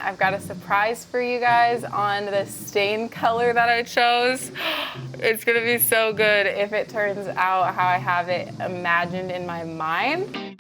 I've got a surprise for you guys on the stain color that I chose. It's gonna be so good if it turns out how I have it imagined in my mind.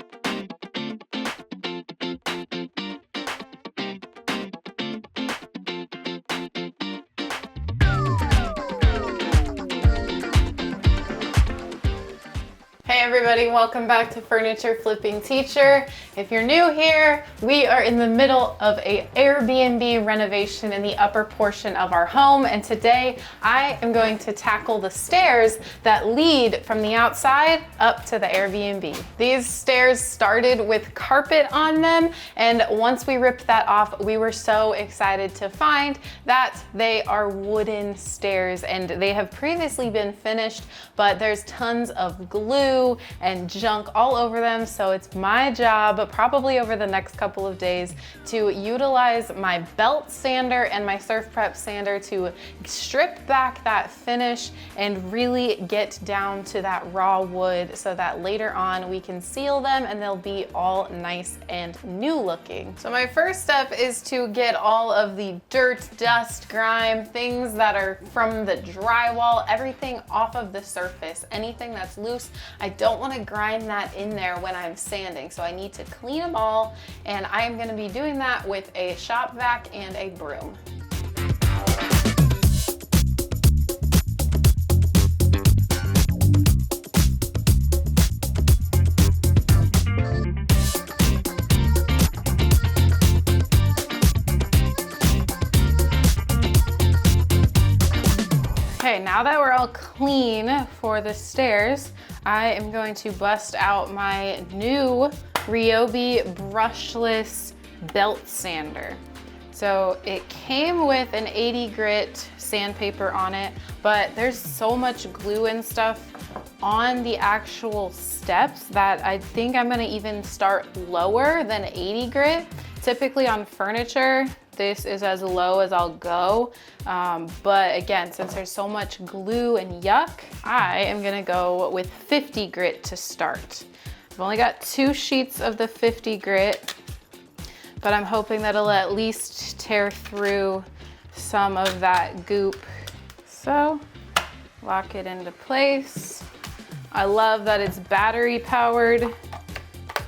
Hey everybody, welcome back to Furniture Flipping Teacher. If you're new here, we are in the middle of an Airbnb renovation in the upper portion of our home, and today I am going to tackle the stairs that lead from the outside up to the Airbnb. These stairs started with carpet on them, and once we ripped that off, we were so excited to find that they are wooden stairs, and they have previously been finished, but there's tons of glue and junk all over them, so it's my job probably over the next couple of days to utilize my belt sander and my surf prep sander to strip back that finish and really get down to that raw wood so that later on we can seal them and they'll be all nice and new looking. So my first step is to get all of the dirt, dust, grime, things that are from the drywall, everything off of the surface. Anything that's loose, I don't want to grind that in there when I'm sanding, so I need to clean them all, and I am going to be doing that with a shop vac and a broom. Okay, now that we're all clean for the stairs, I am going to bust out my new Ryobi brushless belt sander. So it came with an 80 grit sandpaper on it, but there's so much glue and stuff on the actual steps that I think I'm gonna even start lower than 80 grit. Typically on furniture, this is as low as I'll go. But again, since there's so much glue and yuck, I am gonna go with 50 grit to start. I've only got 2 sheets of the 50 grit, but I'm hoping that it'll at least tear through some of that goop. So, lock it into place. I love that it's battery powered.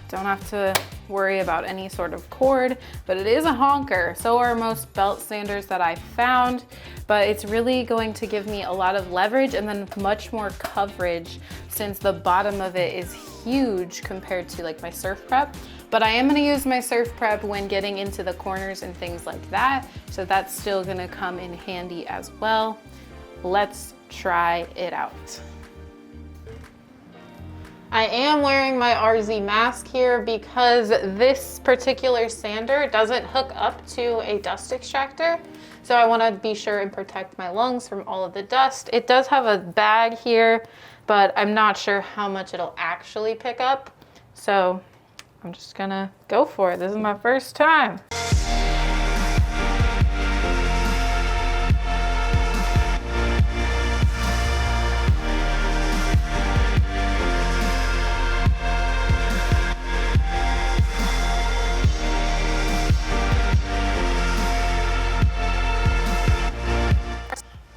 Don't have to worry about any sort of cord, but it is a honker. So are most belt sanders that I found, but it's really going to give me a lot of leverage and then much more coverage since the bottom of it is huge compared to like my surf prep. But I am gonna use my surf prep when getting into the corners and things like that, so that's still gonna come in handy as well. Let's try it out. I am wearing my RZ mask here because this particular sander doesn't hook up to a dust extractor. So I want to be sure and protect my lungs from all of the dust. It does have a bag here, but I'm not sure how much it'll actually pick up. So I'm just gonna go for it. This is my first time.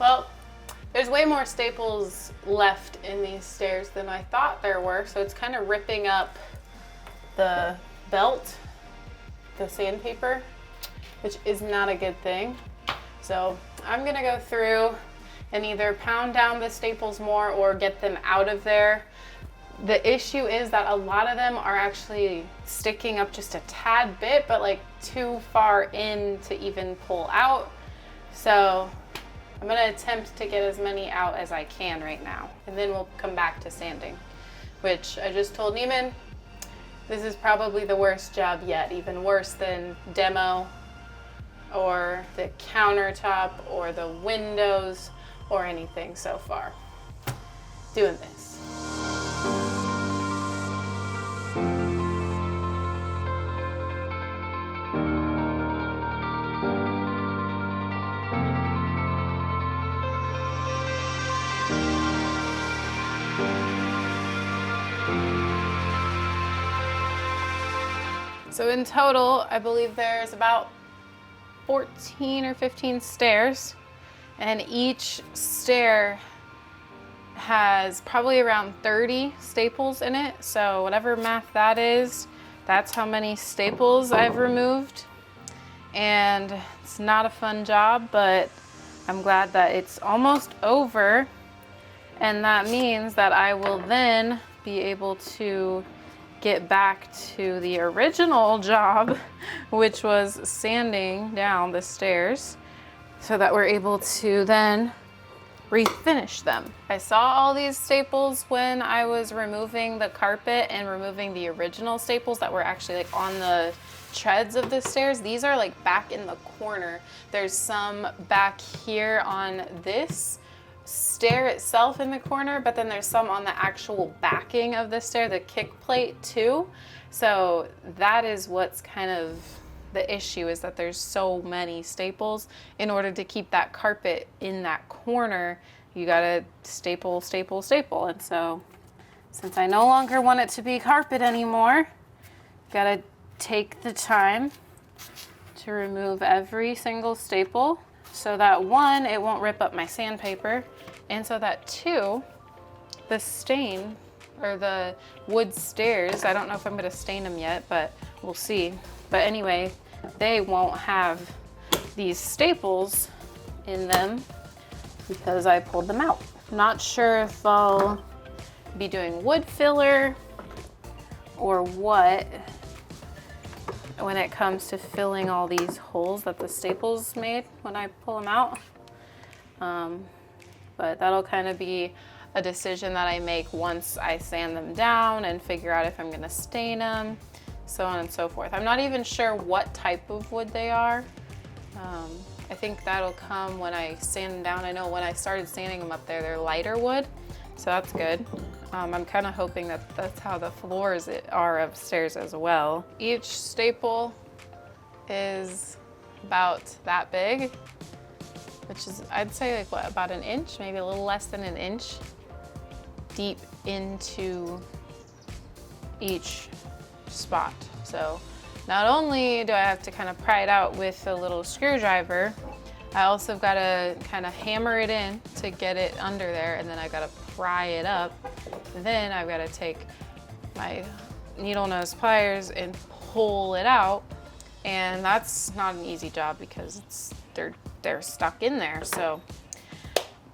Well, there's way more staples left in these stairs than I thought there were, so it's kind of ripping up the belt, the sandpaper, which is not a good thing. So I'm gonna go through and either pound down the staples more or get them out of there. The issue is that a lot of them are actually sticking up just a tad bit, but like too far in to even pull out. So I'm gonna attempt to get as many out as I can right now, and then we'll come back to sanding, which I just told Neiman, this is probably the worst job yet, even worse than demo or the countertop or the windows or anything so far. Doing this. So in total, I believe there's about 14 or 15 stairs, and each stair has probably around 30 staples in it. So whatever math that is, that's how many staples I've removed. And it's not a fun job, but I'm glad that it's almost over. And that means that I will then be able to get back to the original job, which was sanding down the stairs, so that we're able to then refinish them. I saw all these staples when I was removing the carpet and removing the original staples that were actually like on the treads of the stairs. These are like back in the corner. There's some back here on this stair itself in the corner, but then there's some on the actual backing of the stair, the kick plate too. So that is what's kind of the issue, is that there's so many staples. In order to keep that carpet in that corner, you gotta staple, staple, staple. And so since I no longer want it to be carpet anymore, gotta take the time to remove every single staple, so that one, it won't rip up my sandpaper, and so that two, the stain or the wood stairs, I don't know if I'm gonna stain them yet, but we'll see. But anyway, they won't have these staples in them because I pulled them out. Not sure if I'll be doing wood filler or what when it comes to filling all these holes that the staples made when I pull them out. But that'll kind of be a decision that I make once I sand them down and figure out if I'm gonna stain them, so on and so forth. I'm not even sure what type of wood they are. I think that'll come when I sand them down. I know when I started sanding them up there, they're lighter wood, so that's good. I'm kind of hoping that that's how the floors are upstairs as well. Each staple is about that big, which is, I'd say like what, about an inch, maybe a little less than an inch deep into each spot. So not only do I have to kind of pry it out with a little screwdriver, I also got to kind of hammer it in to get it under there, and then I got to pry it up. Then I've got to take my needle nose pliers and pull it out, and that's not an easy job because they're stuck in there. So,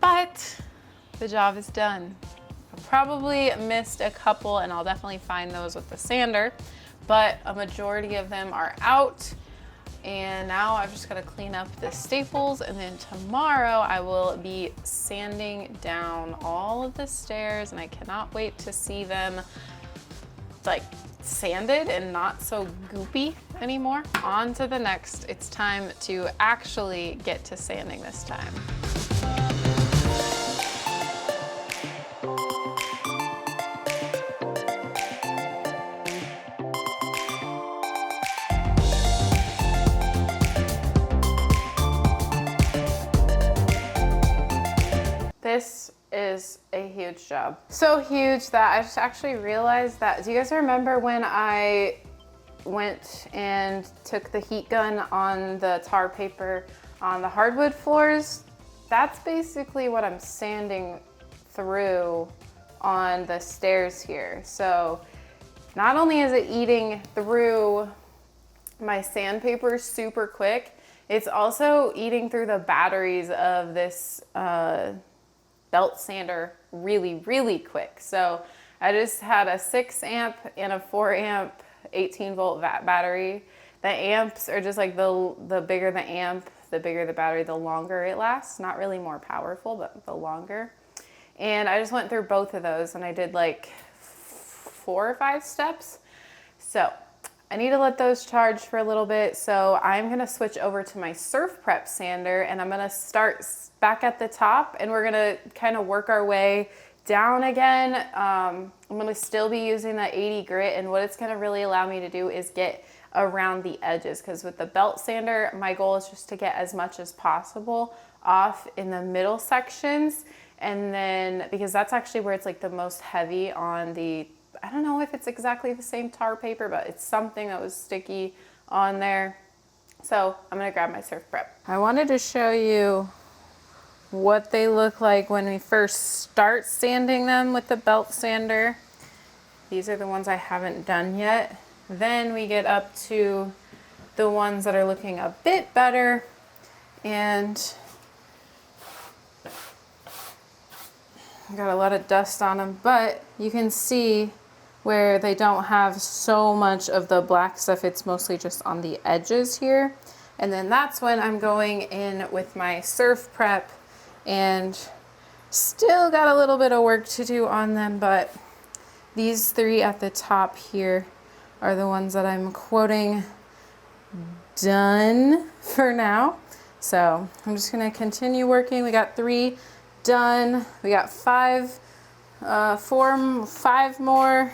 but the job is done. I probably missed a couple, and I'll definitely find those with the sander, but a majority of them are out. And now I've just got to clean up the staples, and then tomorrow I will be sanding down all of the stairs, and I cannot wait to see them like sanded and not so goopy anymore. On to the next. It's time to actually get to sanding this time. This is a huge job. So huge that I just actually realized that, do you guys remember when I went and took the heat gun on the tar paper on the hardwood floors? That's basically what I'm sanding through on the stairs here. So not only is it eating through my sandpaper super quick, it's also eating through the batteries of this belt sander really, really quick. So I just had a 6 amp and a 4 amp 18 volt battery. The amps are just like the bigger the amp, the bigger the battery, the longer it lasts. Not really more powerful, but the longer. And I just went through both of those, and I did like 4 or 5 steps. So I need to let those charge for a little bit. So I'm gonna switch over to my Surf Prep sander, and I'm gonna start back at the top, and we're gonna kind of work our way down again. I'm gonna still be using that 80 grit, and what it's gonna really allow me to do is get around the edges, because with the belt sander, my goal is just to get as much as possible off in the middle sections. And then, because that's actually where it's like the most heavy on the, I don't know if it's exactly the same tar paper, but it's something that was sticky on there. So I'm gonna grab my surf prep. I wanted to show you what they look like when we first start sanding them with the belt sander. These are the ones I haven't done yet. Then we get up to the ones that are looking a bit better, and got a lot of dust on them, but you can see where they don't have so much of the black stuff. It's mostly just on the edges here. And then that's when I'm going in with my surf prep, and still got a little bit of work to do on them, but these three at the top here are the ones that I'm quoting done for now. So I'm just gonna continue working. We got 3 done. We got 5 more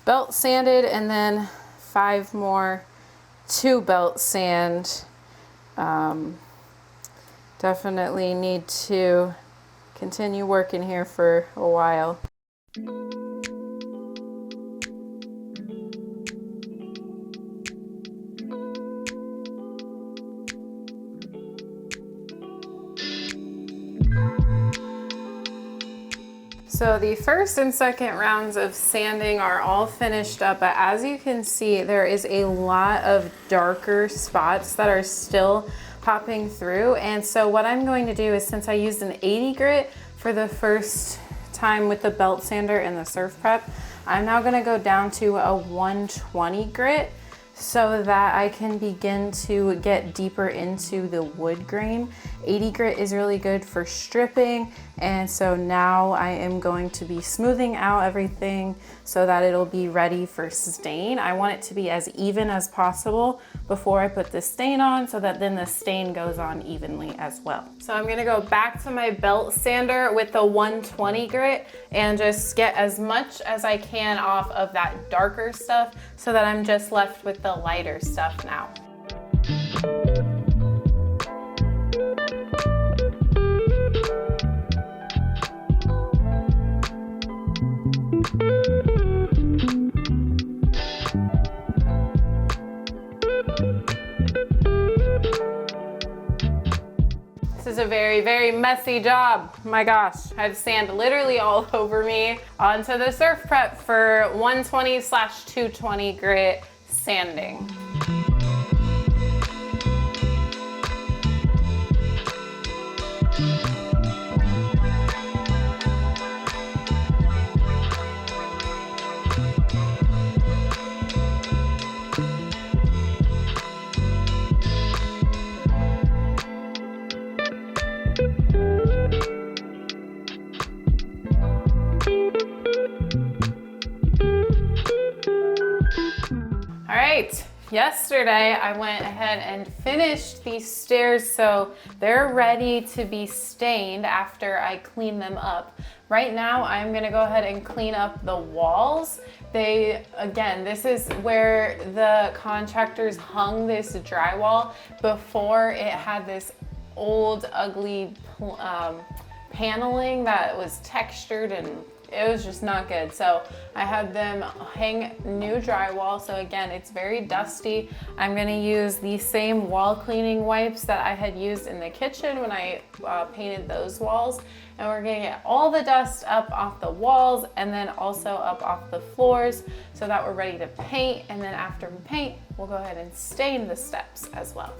belt sanded, and then 5 more to belt sand. Definitely need to continue working here for a while. So the first and second rounds of sanding are all finished up, but as you can see, there is a lot of darker spots that are still popping through. And so what I'm going to do is, since I used an 80 grit for the first time with the belt sander and the surf prep, I'm now gonna go down to a 120 grit so that I can begin to get deeper into the wood grain. 80 grit is really good for stripping, and so now I am going to be smoothing out everything so that it'll be ready for stain. I want it to be as even as possible before I put the stain on, so that then the stain goes on evenly as well. So I'm gonna go back to my belt sander with the 120 grit and just get as much as I can off of that darker stuff so that I'm just left with the lighter stuff now. This is a very, very messy job. My gosh, I have sand literally all over me. Onto the surf prep for 120/220 grit sanding. Yesterday, I went ahead and finished these stairs, so they're ready to be stained after I clean them up. Right now, I'm gonna go ahead and clean up the walls. Again, this is where the contractors hung this drywall before it had this old, ugly paneling that was textured, and it was just not good. So I had them hang new drywall. So again, it's very dusty. I'm gonna use the same wall cleaning wipes that I had used in the kitchen when I painted those walls. And we're gonna get all the dust up off the walls and then also up off the floors so that we're ready to paint. And then after we paint, we'll go ahead and stain the steps as well.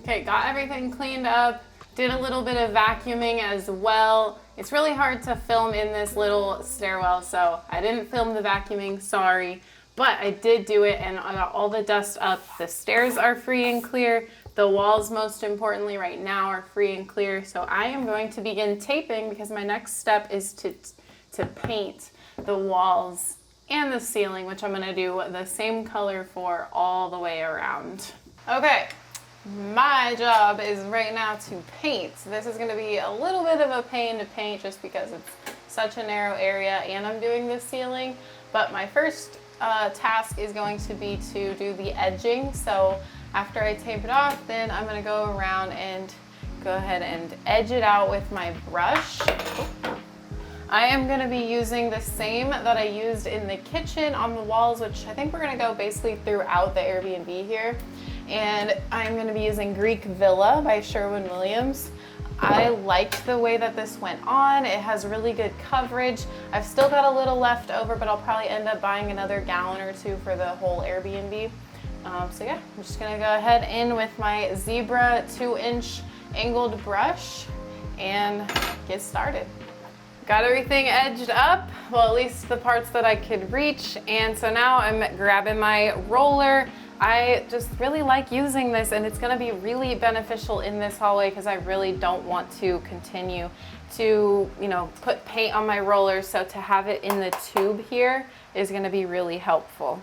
Okay, got everything cleaned up. Did a little bit of vacuuming as well. It's really hard to film in this little stairwell, so I didn't film the vacuuming, sorry. But I did do it, and I got all the dust up. The stairs are free and clear. The walls, most importantly right now, are free and clear. So I am going to begin taping, because my next step is to paint the walls and the ceiling, which I'm gonna do the same color for all the way around. Okay. My job is right now to paint. This is going to be a little bit of a pain to paint just because it's such a narrow area and I'm doing the ceiling. But my first task is going to be to do the edging. So after I tape it off, then I'm going to go around and go ahead and edge it out with my brush. I am going to be using the same that I used in the kitchen on the walls, which I think we're going to go basically throughout the Airbnb here. and I'm gonna be using Greek Villa by Sherwin-Williams. I liked the way that this went on. It has really good coverage. I've still got a little left over, but I'll probably end up buying another gallon or two for the whole Airbnb. So yeah, I'm just gonna go ahead in with my Zebra 2-inch angled brush and get started. Got everything edged up, well, at least the parts that I could reach. And so now I'm grabbing my roller. I just really like using this, and it's gonna be really beneficial in this hallway because I really don't want to continue to, put paint on my roller. So to have it in the tube here is gonna be really helpful.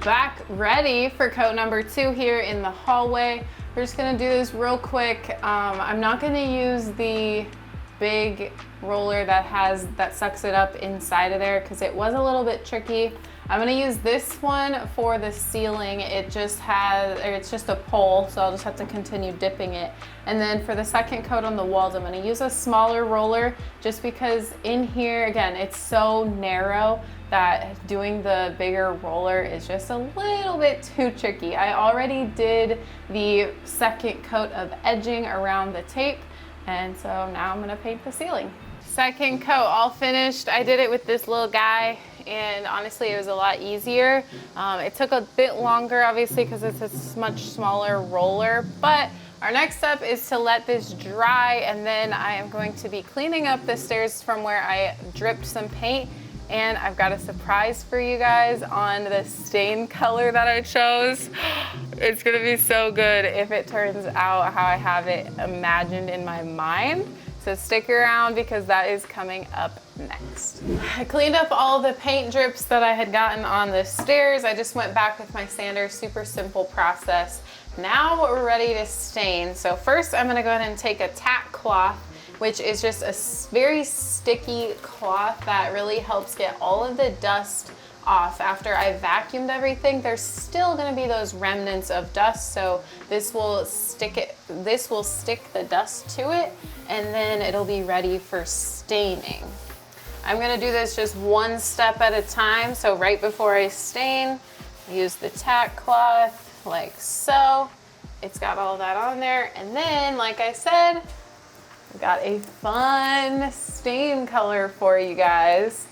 Back ready for coat number 2 here in the hallway. We're just gonna do this real quick. I'm not gonna use the big roller that sucks it up inside of there because it was a little bit tricky. I'm gonna use this one for the ceiling. It's just a pole, so I'll just have to continue dipping it. And then for the second coat on the walls, I'm gonna use a smaller roller just because in here, again, it's so narrow that doing the bigger roller is just a little bit too tricky. I already did the second coat of edging around the tape, and so now I'm gonna paint the ceiling. Second coat all finished. I did it with this little guy, and honestly it was a lot easier. It took a bit longer obviously because it's a much smaller roller, but our next step is to let this dry, and then I am going to be cleaning up the stairs from where I dripped some paint. And I've got a surprise for you guys on the stain color that I chose. It's gonna be so good if it turns out how I have it imagined in my mind. So stick around because that is coming up next. I cleaned up all the paint drips that I had gotten on the stairs. I just went back with my sander, super simple process. Now we're ready to stain. So first I'm gonna go ahead and take a tack cloth, which is just a very sticky cloth that really helps get all of the dust off. After I vacuumed everything, there's still gonna be those remnants of dust, so this will stick the dust to it, and then it'll be ready for staining. I'm gonna do this just one step at a time, so right before I stain, I use the tack cloth like so. It's got all that on there, and then, like I said, I've got a fun stain color for you guys.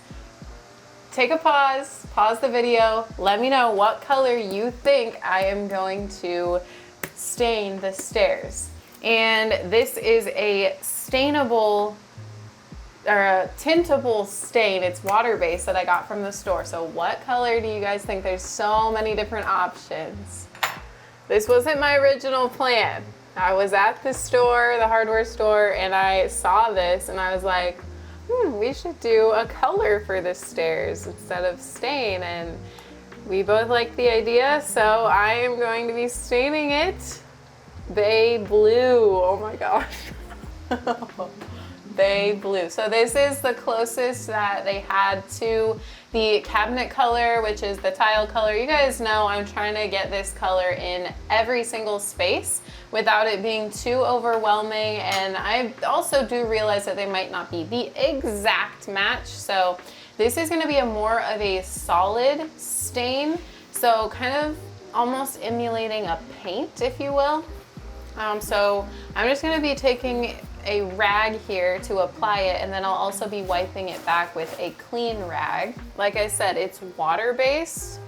Take a pause the video, let me know what color you think I am going to stain the stairs. And this is a stainable, or a tintable stain. It's water-based that I got from the store. So what color do you guys think? There's so many different options. This wasn't my original plan. I was at the store, the hardware store, and I saw this and I was like, we should do a color for the stairs instead of stain. And we both like the idea, so I am going to be staining it bay blue. Oh my gosh. Bay blue. So this is the closest that they had to the cabinet color, which is the tile color. You guys know I'm trying to get this color in every single space without it being too overwhelming. And I also do realize that they might not be the exact match. So this is gonna be more of a solid stain. So kind of almost emulating a paint, if you will. So I'm just gonna be taking a rag here to apply it, and then I'll also be wiping it back with a clean rag. Like I said, it's water-based,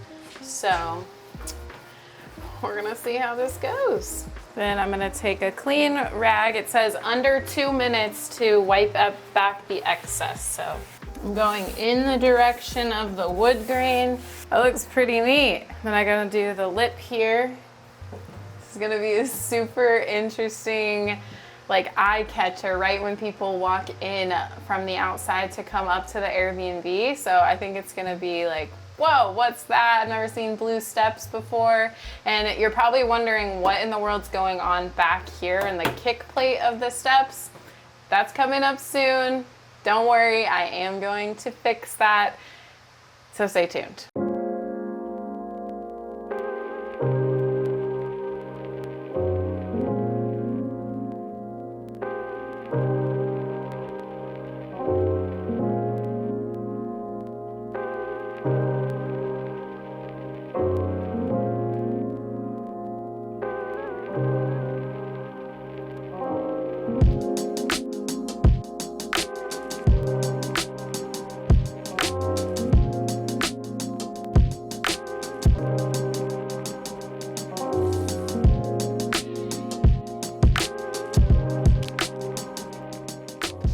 so we're gonna see how this goes. Then I'm gonna take a clean rag. It says under 2 minutes to wipe back the excess. So I'm going in the direction of the wood grain. That looks pretty neat. Then I'm gonna do the lip here. This is gonna be a super interesting like eye catcher right when people walk in from the outside to come up to the Airbnb. So I think it's gonna be like, whoa, what's that? I've never seen blue steps before. And you're probably wondering what in the world's going on back here in the kick plate of the steps. That's coming up soon. Don't worry, I am going to fix that. So stay tuned.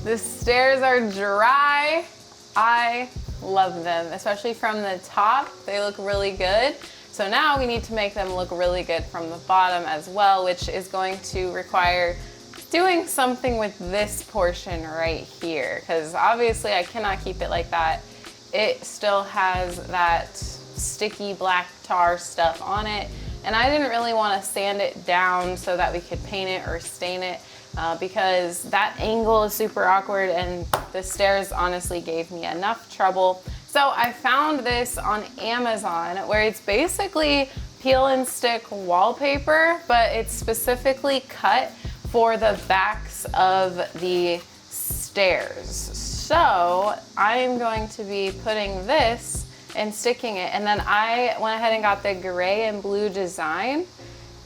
The stairs are dry. I love them, especially from the top. They look really good. So now we need to make them look really good from the bottom as well, which is going to require doing something with this portion right here, because obviously I cannot keep it like that. It still has that sticky black tar stuff on it, and I didn't really want to sand it down so that we could paint it or stain it. Because that angle is super awkward, and the stairs honestly gave me enough trouble. So I found this on Amazon, where it's basically peel and stick wallpaper, but it's specifically cut for the backs of the stairs. So I'm going to be putting this and sticking it, and then I went ahead and got the gray and blue design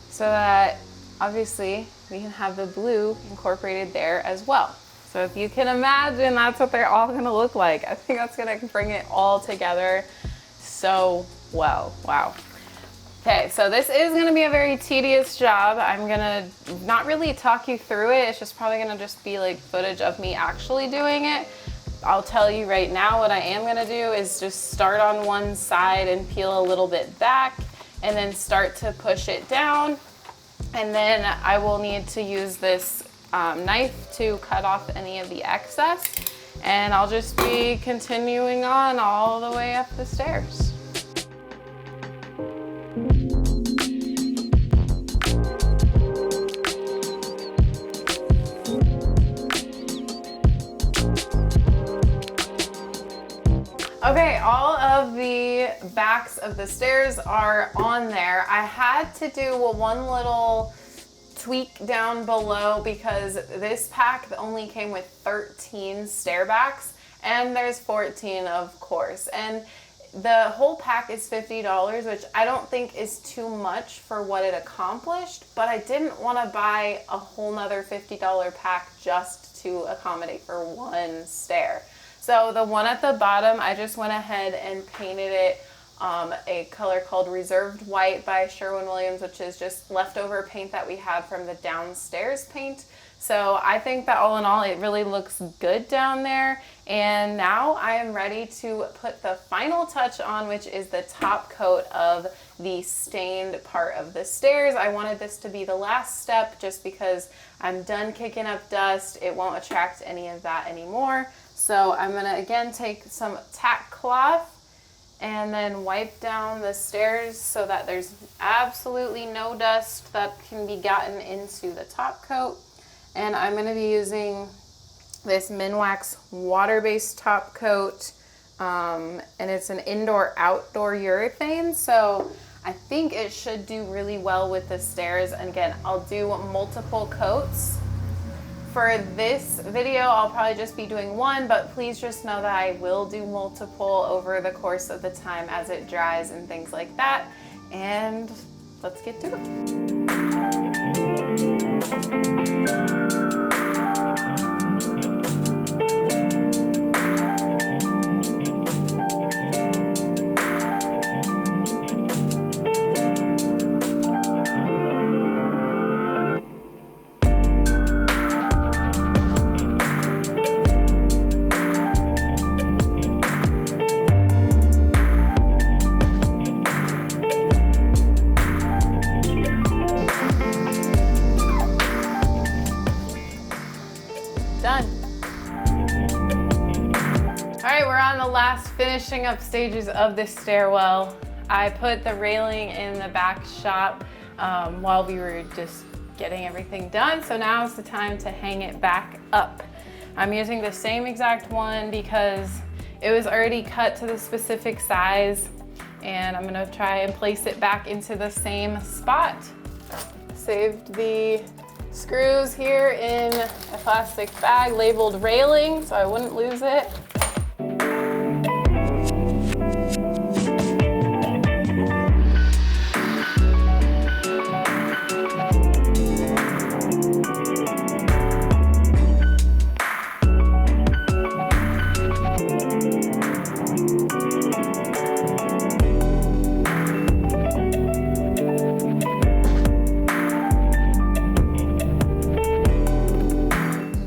so that obviously we can have the blue incorporated there as well. So if you can imagine, that's what they're all gonna look like. I think that's gonna bring it all together so well. Wow. Okay, so this is gonna be a very tedious job. I'm gonna not really talk you through it. It's just probably gonna just be like footage of me actually doing it. I'll tell you right now what I am gonna do is just start on one side and peel a little bit back, and then start to push it down. And then I will need to use this knife to cut off any of the excess. And I'll just be continuing on all the way up the stairs. Okay, all of the backs of the stairs are on there. I had to do one little tweak down below because this pack only came with 13 stair backs, and there's 14 of course. And the whole pack is $50, which I don't think is too much for what it accomplished, but I didn't want to buy a whole nother $50 pack just to accommodate for one stair. So the one at the bottom, I just went ahead and painted it a color called Reserved White by Sherwin-Williams, which is just leftover paint that we had from the downstairs paint. So I think that all in all, it really looks good down there. And now I am ready to put the final touch on, which is the top coat of the stained part of the stairs. I wanted this to be the last step just because I'm done kicking up dust. It won't attract any of that anymore. So I'm gonna again take some tack cloth and then wipe down the stairs so that there's absolutely no dust that can be gotten into the top coat. And I'm gonna be using this Minwax water-based top coat, and it's an indoor-outdoor urethane, so I think it should do really well with the stairs. And again, I'll do multiple coats. For this video, I'll probably just be doing one, but please just know that I will do multiple over the course of the time as it dries and things like that. And let's get to it. Done. All right, we're on the last finishing up stages of this stairwell. I put the railing in the back shop while we were just getting everything done. So now is the time to hang it back up. I'm using the same exact one because it was already cut to the specific size, and I'm gonna try and place it back into the same spot. Saved the screws here in a plastic bag labeled railing so I wouldn't lose it.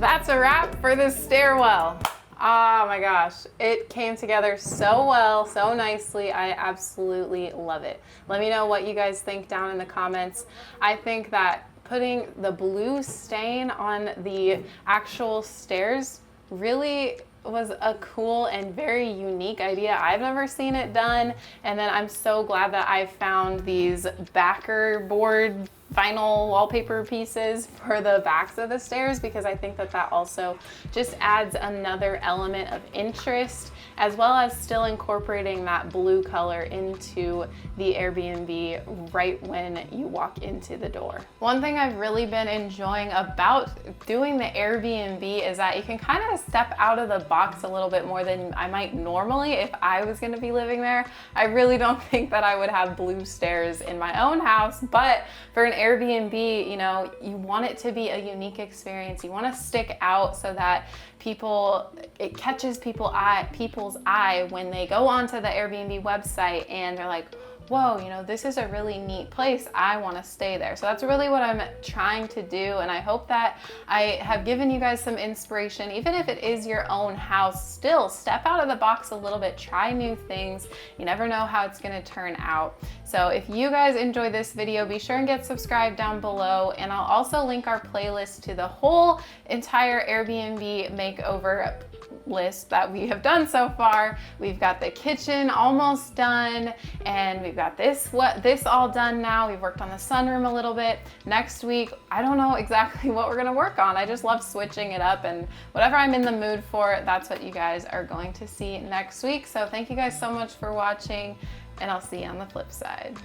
That's a wrap for this stairwell. Oh my gosh, it came together so well, so nicely. I absolutely love it. Let me know what you guys think down in the comments. I think that putting the blue stain on the actual stairs really was a cool and very unique idea. I've never seen it done, and then I'm so glad that I found these backer board vinyl wallpaper pieces for the backs of the stairs, because I think that that also just adds another element of interest, as well as still incorporating that blue color into the Airbnb right when you walk into the door. One thing I've really been enjoying about doing the Airbnb is that you can kind of step out of the box a little bit more than I might normally if I was going to be living there. I really don't think that I would have blue stairs in my own house, but for an Airbnb, you know, you want it to be a unique experience. You want to stick out so that it catches people's eye when they go onto the Airbnb website and they're like, whoa, you know, this is a really neat place. I want to stay there. So that's really what I'm trying to do. And I hope that I have given you guys some inspiration. Even if it is your own house, still step out of the box a little bit, try new things. You never know how it's going to turn out. So if you guys enjoyed this video, be sure and get subscribed down below. And I'll also link our playlist to the whole entire Airbnb makeover list that we have done so far. We've got the kitchen almost done, and we've got this all done now. We've worked on the sunroom a little bit. Next week, I don't know exactly what we're gonna work on. I just love switching it up, and whatever I'm in the mood for, that's what you guys are going to see next week. So thank you guys so much for watching, and I'll see you on the flip side.